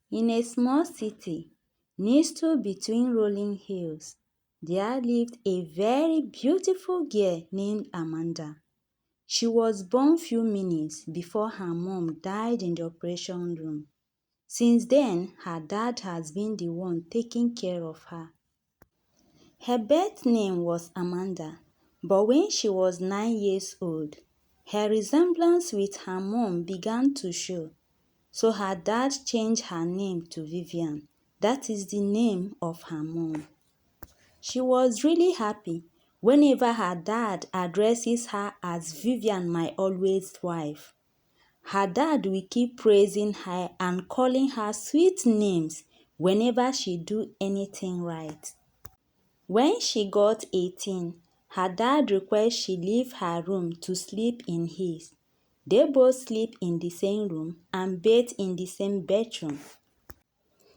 In a small city, nestled between rolling hills, there lived a very beautiful girl named Amanda. She was born few minutes before her mom died in the operation room. Since then, her dad has been the one taking care of her. Her birth name was Amanda, but when she was 9 years old, her resemblance with her mom began to show. So her dad changed her name to Vivian. That is the name of her mom. She was really happy whenever her dad addresses her as Vivian, my always wife. Her dad will keep praising her and calling her sweet names whenever she do anything right. When she got 18, her dad requested she leave her room to sleep in his. They both sleep in the same room and bathe in the same bedroom.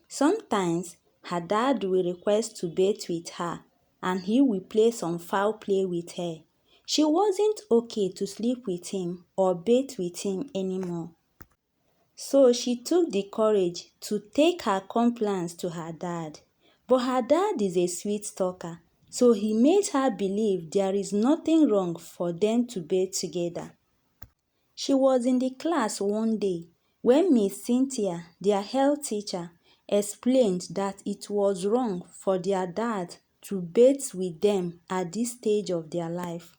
Sometimes, her dad will request to bathe with her and he will play some foul play with her. She wasn't okay to sleep with him or bathe with him anymore. So she took the courage to take her complaints to her dad. But her dad is a sweet talker, so he made her believe there is nothing wrong for them to bathe together. She was in the class one day when Miss Cynthia, their health teacher, explained that it was wrong for their dad to bathe with them at this stage of their life.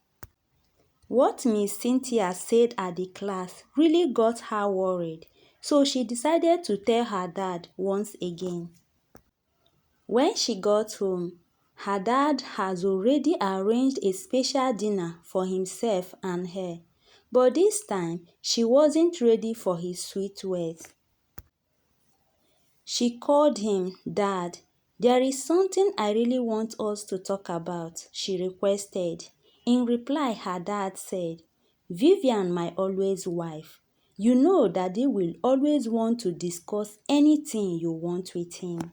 What Miss Cynthia said at the class really got her worried, so she decided to tell her dad once again. When she got home, her dad has already arranged a special dinner for himself and her. But this time, she wasn't ready for his sweet words. She called him, "Dad, there is something I really want us to talk about," she requested. In reply, her dad said, "Vivian, my always wife, you know Daddy will always want to discuss anything you want with him."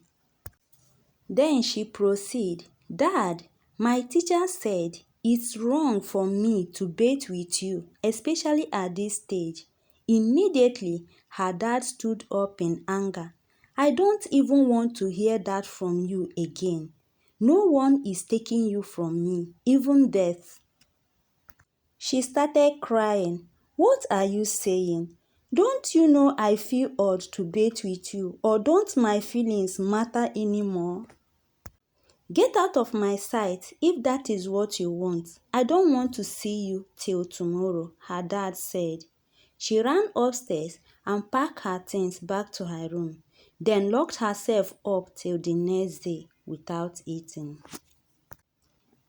Then she proceeded, "Dad, my teacher said it's wrong for me to bathe with you, especially at this stage." Immediately, her dad stood up in anger. "I don't even want to hear that from you again. No one is taking you from me, even death." She started crying. "What are you saying? Don't you know I feel odd to bathe with you, or don't my feelings matter anymore? Get out of my sight if that is what you want. I don't want to see you till tomorrow," her dad said. She ran upstairs and packed her things back to her room, then locked herself up till the next day without eating.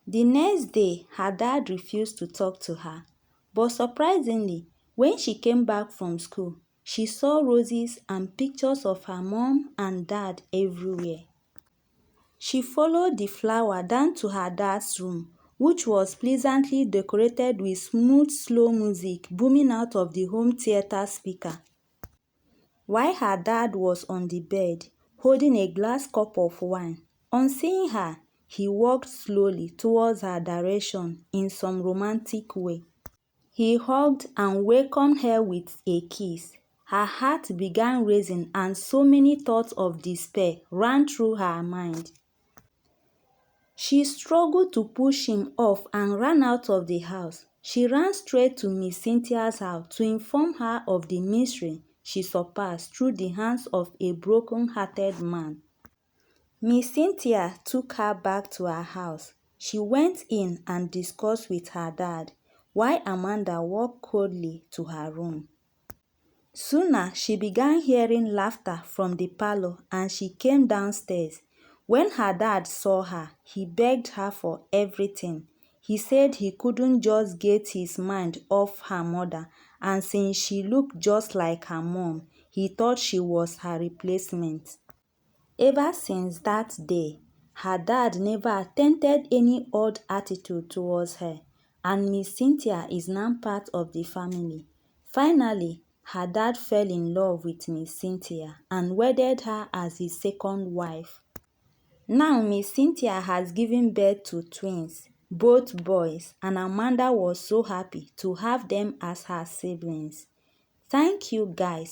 The next day, her dad refused to talk to her, but surprisingly, when she came back from school, she saw roses and pictures of her mom and dad everywhere. She followed the flower down to her dad's room, which was pleasantly decorated with smooth, slow music booming out of the home theater speaker. While her dad was on the bed, holding a glass cup of wine, on seeing her, he walked slowly towards her direction in some romantic way. He hugged and welcomed her with a kiss. Her heart began racing and so many thoughts of despair ran through her mind. She struggled to push him off and ran out of the house. She ran straight to Miss Cynthia's house to inform her of the misery she surpassed through the hands of a broken-hearted man. Miss Cynthia took her back to her house. She went in and discussed with her dad, while Amanda walked coldly to her room. Sooner, she began hearing laughter from the parlor and she came downstairs. When her dad saw her, he begged her for everything. He said he couldn't just get his mind off her mother, and since she looked just like her mom, he thought she was her replacement. Ever since that day, her dad never attempted any odd attitude towards her, and Miss Cynthia is now part of the family. Finally, her dad fell in love with Miss Cynthia and wedded her as his second wife. Now Miss Cynthia has given birth to twins, both boys, and Amanda was so happy to have them as her siblings. Thank you guys.